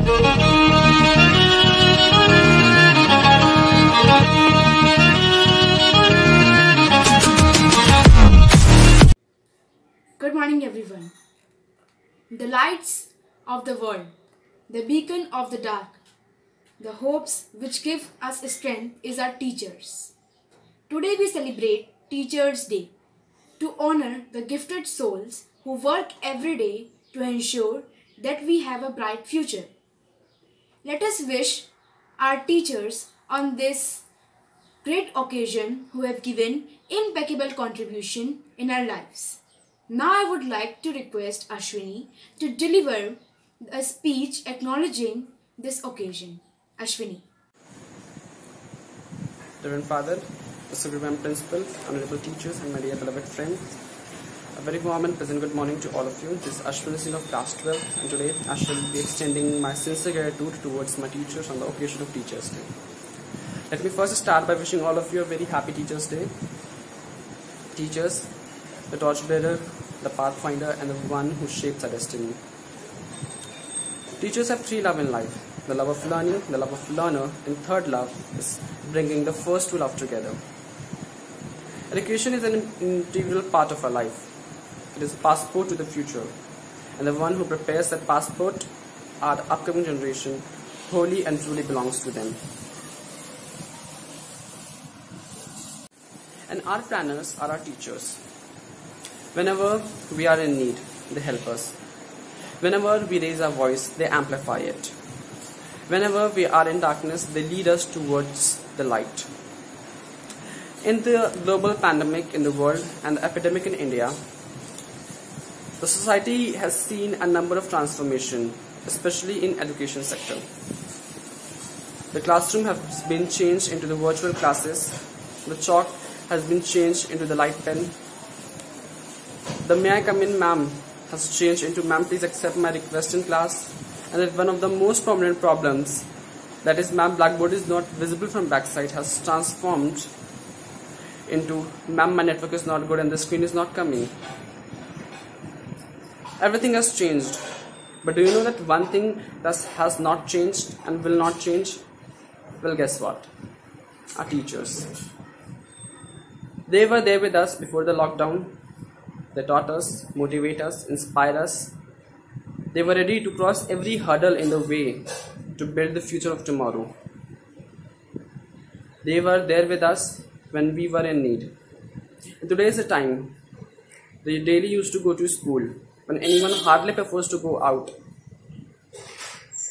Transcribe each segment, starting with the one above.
Good morning, everyone. The lights of the world, the beacon of the dark, the hopes which give us strength is our teachers. Today we celebrate Teachers' Day to honor the gifted souls who work every day to ensure that we have a bright future. Let us wish our teachers on this great occasion who have given impeccable contribution in our lives. Now I would like to request Ashwini to deliver a speech acknowledging this occasion. Ashwini. Reverend Father, Mr. Reverend Principal, honorable teachers and my dear beloved friends, a very warm and pleasant good morning to all of you. This is Ashwini Singh of class 12 and today I shall be extending my sincere gratitude towards my teachers on the occasion of Teachers' Day. Let me first start by wishing all of you a very happy Teachers' Day. Teachers, the torchbearer, the pathfinder and the one who shapes our destiny. Teachers have three loves in life: the love of learning, the love of learner, and third love is bringing the first two loves together. Education is an integral part of our life. It is a passport to the future, and the one who prepares that passport, our upcoming generation, wholly and truly belongs to them. And our planners are our teachers. Whenever we are in need, they help us. Whenever we raise our voice, they amplify it. Whenever we are in darkness, they lead us towards the light. In the global pandemic in the world and the epidemic in India, the society has seen a number of transformations, especially in education sector. The classroom has been changed into the virtual classes. The chalk has been changed into the light pen. The "may I come in, ma'am" has changed into "ma'am, please accept my request in class." And that one of the most prominent problems, that is "ma'am, blackboard is not visible from backside," has transformed into "ma'am, my network is not good and the screen is not coming." Everything has changed. But do you know that one thing that has not changed and will not change? Well, guess what? Our teachers. They were there with us before the lockdown. They taught us, motivate us, inspire us. They were ready to cross every hurdle in the way to build the future of tomorrow. They were there with us when we were in need. And today is the time. They daily used to go to school when anyone hardly prefers to go out.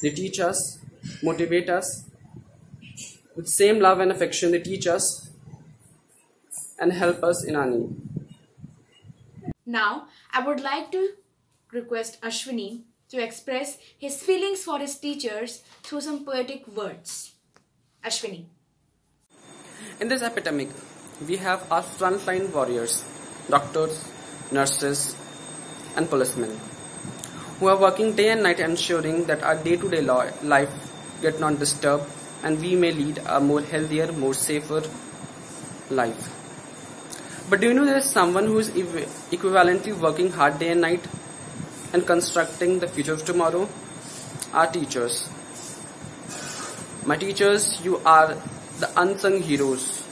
They teach us, motivate us. With same love and affection, they teach us and help us in our need. Now I would like to request Ashwini to express his feelings for his teachers through some poetic words. Ashwini. In this epidemic, we have our frontline warriors, doctors, nurses, and policemen, who are working day and night ensuring that our day-to-day life get not disturbed and we may lead a more healthier, more safer life. But do you know there is someone who is equivalently working hard day and night and constructing the future of tomorrow? Our teachers. My teachers, you are the unsung heroes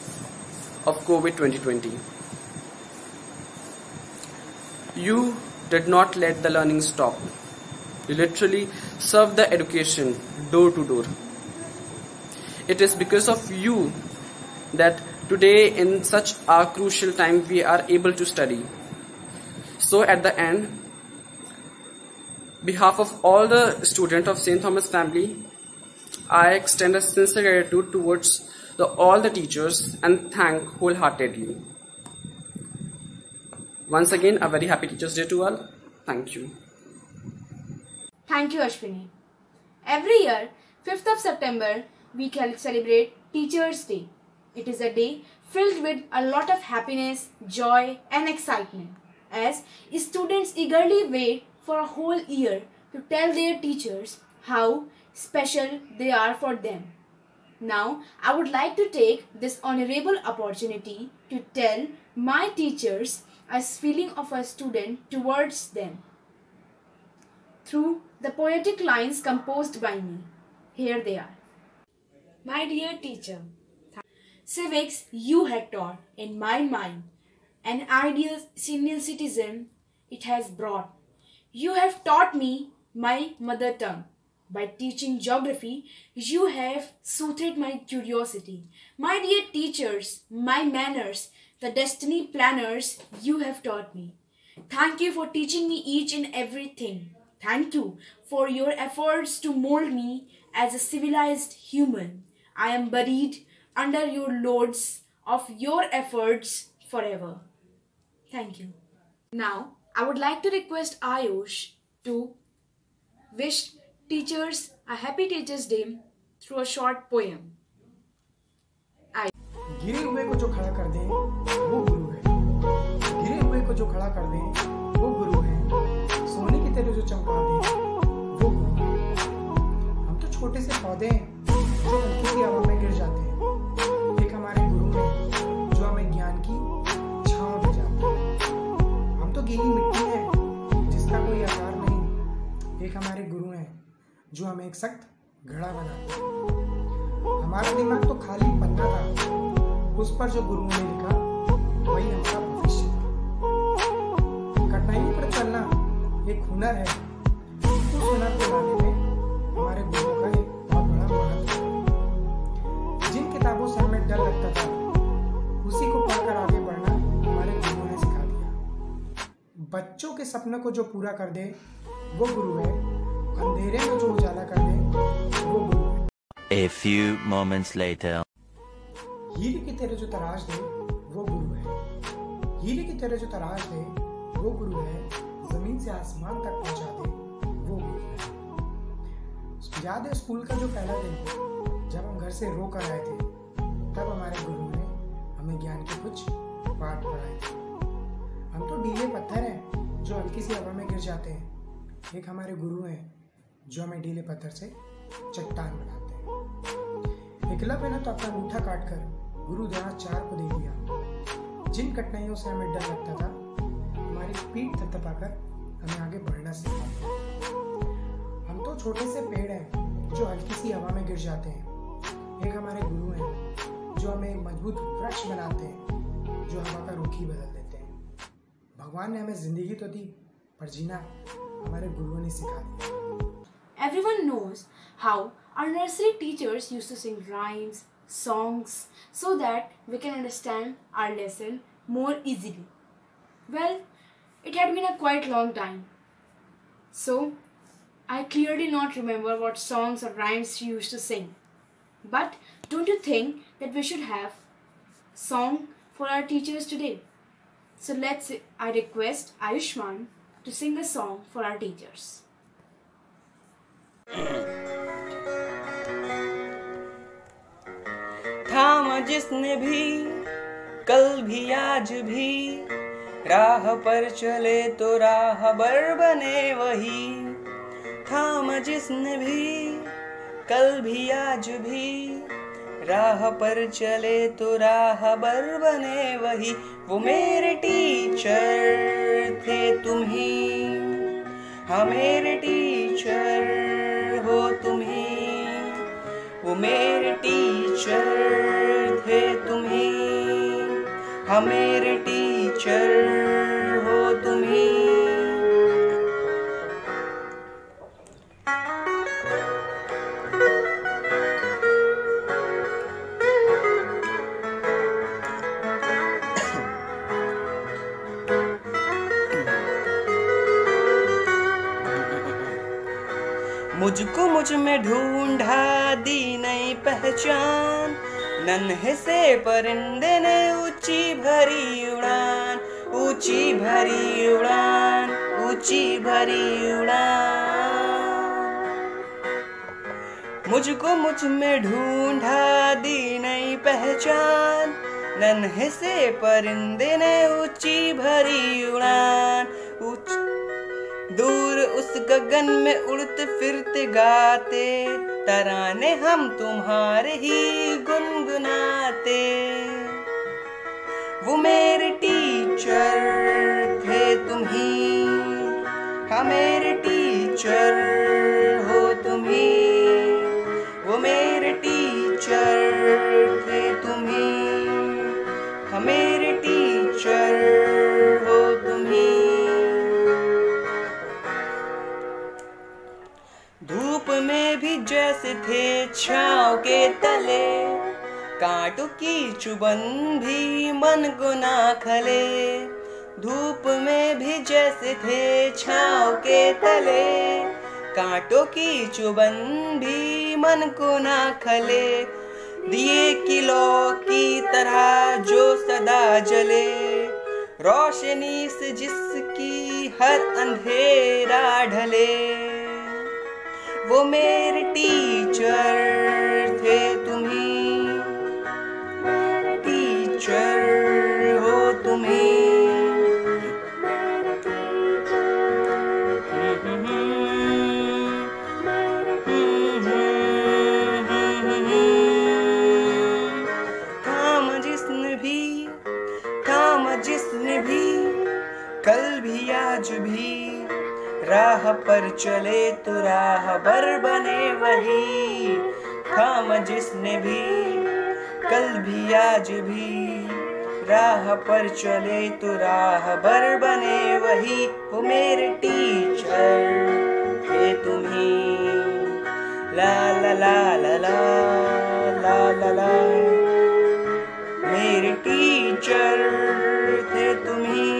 of COVID 2020. You did not let the learning stop. You literally served the education door to door. It is because of you that today in such a crucial time we are able to study. So at the end, behalf of all the students of St. Thomas family, I extend a sincere gratitude towards all the teachers and thank wholeheartedly. Once again, a very happy Teachers' Day to all. Thank you. Thank you, Ashwini. Every year, 5th of September, we can celebrate Teachers' Day. It is a day filled with a lot of happiness, joy and excitement, as students eagerly wait for a whole year to tell their teachers how special they are for them. Now, I would like to take this honorable opportunity to tell my teachers a feeling of a student towards them. Through the poetic lines composed by me. Here they are. My dear teacher, civics you had taught in my mind an ideal senior citizen it has brought. You have taught me my mother tongue. By teaching geography, you have soothed my curiosity. My dear teachers, my manners, the destiny planners you have taught me. Thank you for teaching me each and everything. Thank you for your efforts to mold me as a civilized human. I am buried under your loads of your efforts forever. Thank you. Now, I would like to request Ayush to wish teachers a happy Teachers' Day through a short poem. गिरे हुए को जो खड़ा कर दे वो गुरु है। गिरे हुए को जो खड़ा कर दे वो गुरु है। सोने की तरह जो चमका दे वो गुरु है। हम तो छोटे से पौधे हैं जो हल्की सी हवा में गिर जाते हैं। एक हमारे गुरु हैं जो हमें ज्ञान की छांव दे जाते हैं। हम तो गीली मिट्टी है जिसका कोई आकार नहीं। एक हमारे गुरु हैं जो हमें एक सख्त घड़ा बनाते हैं। हमारा दिमाग तो खाली पन्ना था, उस पर जो गुरु ने लिखा वही हमारा भविष्य था। कठिनाइयों पर चलना एक हुनर है। उस हुनर को लाने में हमारे गुरु का एक बहुत बड़ा महत्व है। जिन किताबों से हमें डर लगता था उसी को पढ़कर आगे बढ़ना हमारे गुरु ने सिखा दिया। बच्चों के सपनों को जो पूरा कर दे वो गुरु है। अंधेरे में जो उजाला कर दे वो गुरु है। A few moments later. हीरे की तरह जो तराश दे वो गुरु है। हीरे की तरह जो तराश दे वो गुरु है। जमीन से आसमान तक पहुंचा दे वो गुरु है। याद है स्कूल का जो पहला दिन जब हम घर से रो कर आए थे, तब हमारे गुरु ने हमें ज्ञान के कुछ पाठ पढ़ाए थे। हम तो ढीले पत्थर हैं जो हल्की सी हवा में गिर जाते हैं। एक हमारे गुरु हैं जो हमें ढीले पत्थर से चट्टान बनाते हैं। एकलव्य ने तो अपना अंगूठा काटकर गुरु द्रोणाचार्य को दे दिया। जिन कठिनाइयों से हमें डर लगता था हमारी पीठ थपथपाकर हमें आगे बढ़ना सिखाया। हम तो छोटे से पेड़ हैं जो हल्की सी हवा में गिर जाते हैं। एक हमारे गुरु हैं जो हमें मजबूत वृक्ष बनाते हैं, जो हवा का रुख ही बदल देते हैं। भगवान ने हमें जिंदगी तो दी पर जीना हमारे गुरुओं ने सिखा दिया। Everyone knows how our nursery teachers used to sing rhymes, songs, so that we can understand our lesson more easily. Well, it had been a quite long time, so I clearly not remember what songs or rhymes she used to sing. But don't you think that we should have song for our teachers today? So I request Ayushman to sing a song for our teachers. थामा जिसने भी कल भी आज भी राह पर चले तो राहबर बने वही। थामा जिसने भी कल भी आज भी राह पर चले तो राहबर बने वही। वो मेरे टीचर थे तुम ही, हाँ मेरे टीचर हो तुम ही। वो मेरे टीचर थे तुम ही, हाँ मेरे टीचर हो तुम ही। मुझको मुझ में ढूंढा दी नई पहचान। नन्हे से परिंदे ने ऊंची भरी उड़ान, ऊंची भरी उड़ान, ऊंची भरी उड़ान। मुझको मुझ में ढूंढा दी नई पहचान। नन्हे से परिंदे ने ऊंची भरी उड़ान। दूर उस गगन में उड़ते फिरते गाते तराने हम तुम्हारे ही गुनगुनाते। वो मेरे टीचर थे तुम ही, हाँ मेरे टीचर धूप में भी जैसे थे छाँव के तले, कांटों की चुभन भी मन को ना खले। धूप में भी जैसे थे छाँव के तले, कांटों की चुभन भी मन को ना खले। दिए की लौ की तरह जो सदा जले, रोशनी से जिसकी हर अंधेरा ढले। वो मेरे टीचर थे तुम्ही, टीचर हो तुम्ही। जिसने भी कल भी आज भी राह पर चले तो राहबर बने वही। थाम जिसने भी कल भी आज भी राह पर चले तो राहबर बने वही। वो मेरे टीचर थे तुम्ही, ला ला ला ला ला ला ला ला। मेरे टीचर थे तुम्ही।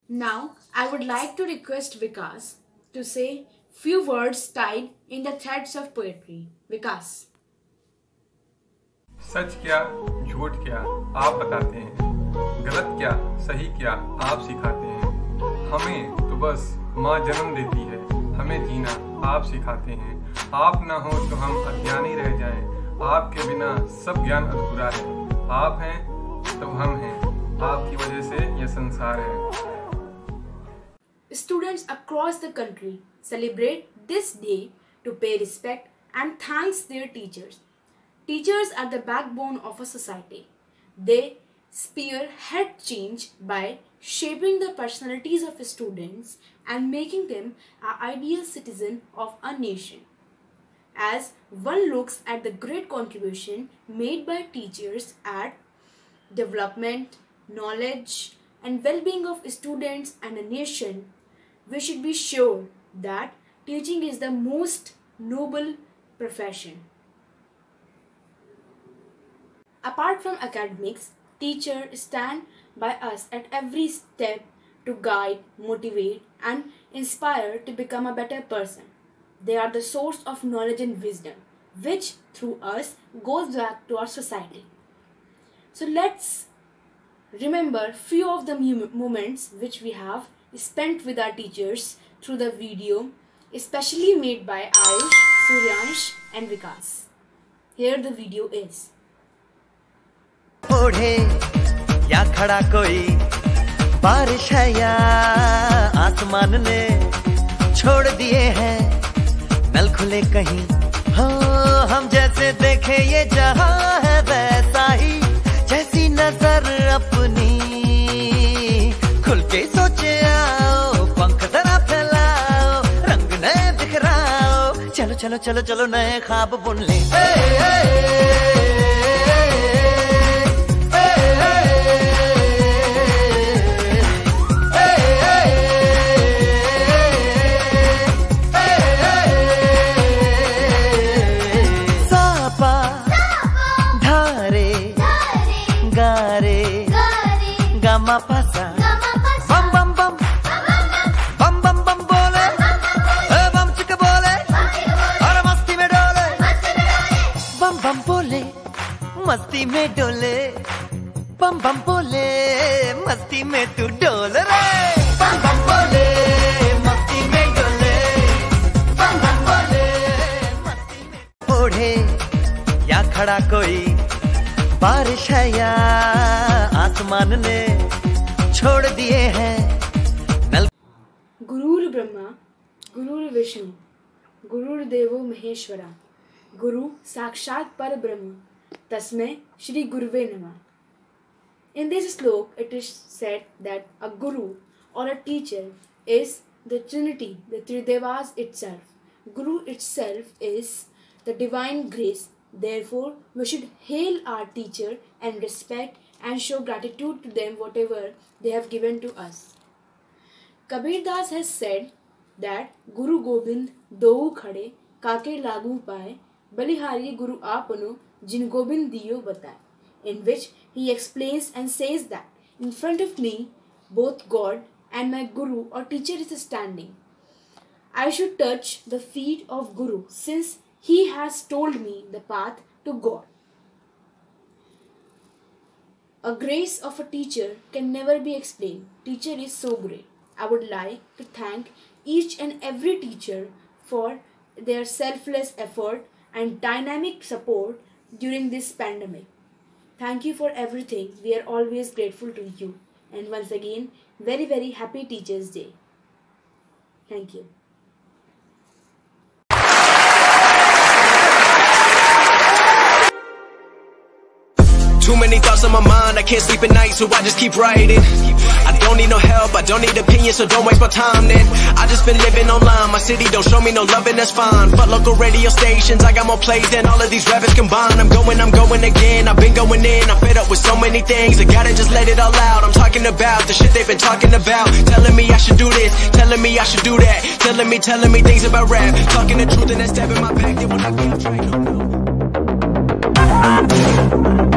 Now, I would like to request Vikas to say few words tied in the threads of poetry. Vikas. सच क्या झूठ क्या आप बताते हैं, गलत क्या सही क्या आप सिखाते हैं। हमें तो बस माँ जन्म देती है, हमें जीना आप सिखाते हैं। आप ना हो तो हम अज्ञानी रह जाएं, आपके बिना सब ज्ञान अधूरा है। आप हैं तो हम हैं, आपकी वजह से यह संसार है। Students across the country celebrate this day to pay respect and thanks their teachers. Teachers are the backbone of a society. They spearhead change by shaping the personalities of students and making them an ideal citizen of a nation. As one looks at the great contribution made by teachers at development, knowledge and well-being of students and a nation, we should be sure that teaching is the most noble profession. Apart from academics, teachers stand by us at every step to guide, motivate and inspire to become a better person. They are the source of knowledge and wisdom, which through us goes back to our society. So let's remember few of the moments which we have spent with our teachers through the video, especially made by Ayush, Suryansh and Vikas. Here the video is. ओढ़े या खड़ा कोई बारिश है या आसमान ने छोड़ दिए हैं नल खुले कहीं। हाँ हम जैसे देखे ये जहां है वैसा ही, जैसी नजर अपनी खुल के सोचे आओ, पंख जरा फैलाओ, रंग नए बिखराओ, चलो चलो चलो चलो नए ख्वाब बुन ले। गामा पासा बम बम बम बम बम बम बोले बम चिक बोले और मस्ती में डोले बम बम बोले मस्ती में डोले बम बम बोले मस्ती में तू डोल रे बम बम बोले मस्ती में डोले बम बम बोले मस्ती में। ओढ़े या खड़ा कोई बारिश है या आसमान ने छोड़ दिए हैं नल। गुरुर् ब्रह्मा गुरुर् विष्णु गुरुर्देवो महेश्वरा गुरु साक्षात पर ब्रह्म तस्मै श्री गुरुवे नमः. In this slok, it is said that a guru or a teacher is the Trinity, the Tridevas itself. Guru itself is the divine grace. Therefore, we should hail our teacher and respect and show gratitude to them whatever they have given to us. Kabir Das has said that Guru Gobind dou khade kake lagu pae balihari Guru apano jin Gobind diyo bataye, in which he explains and says that in front of me both God and my Guru or teacher is standing. I should touch the feet of Guru since he has told me the path to God. A grace of a teacher can never be explained. Teacher is so great. I would like to thank each and every teacher for their selfless effort and dynamic support during this pandemic. Thank you for everything. We are always grateful to you. And once again, very, very happy Teachers' Day. Thank you. Too many thoughts on my mind, I can't sleep at night, so I just keep writing. I don't need no help, I don't need opinions, so don't waste my time then. I just been living online, my city don't show me no love and that's fine. But local radio stations, I got more plays than all of these rappers combined. I'm going again, I've been going in, I'm fed up with so many things, I gotta just let it all out. I'm talking about the shit they've been talking about, telling me I should do this, telling me I should do that, telling me things about rap, talking the truth and then stabbing my back, they will knock me off track.